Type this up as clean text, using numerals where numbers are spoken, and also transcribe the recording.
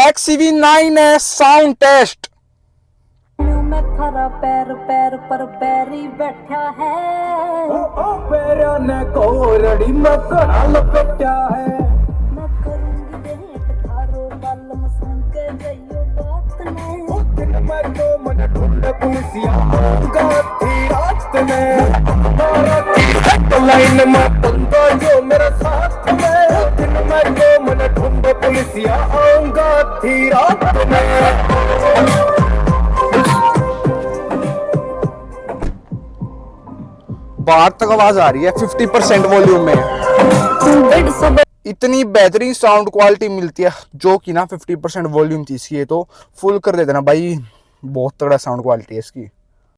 XCV9S sound test. मैं थारा पैर पैर पर पैरी बैठा है ओ पैरा ने कोरड़ी में कड़ा लपेटा है। मैं करूंगी भेंट थारो बालम सुन के जइयो बात ने ओ दिन में तो मन ढूंढ पुलिसिया आऊंगा थी रात में मारा थी लाइन में बंदा जो मेरे साथ में। ओ दिन में तो मन ढूंढ पुलिसिया आऊंगा थी रात में। बाहर तक आवाज आ रही है 50% वॉल्यूम में। इतनी बेहतरीन साउंड क्वालिटी मिलती है जो कि ना 50% वॉल्यूम थी इसकी। ये तो फुल कर देते ना भाई, बहुत तगड़ा साउंड क्वालिटी है इसकी।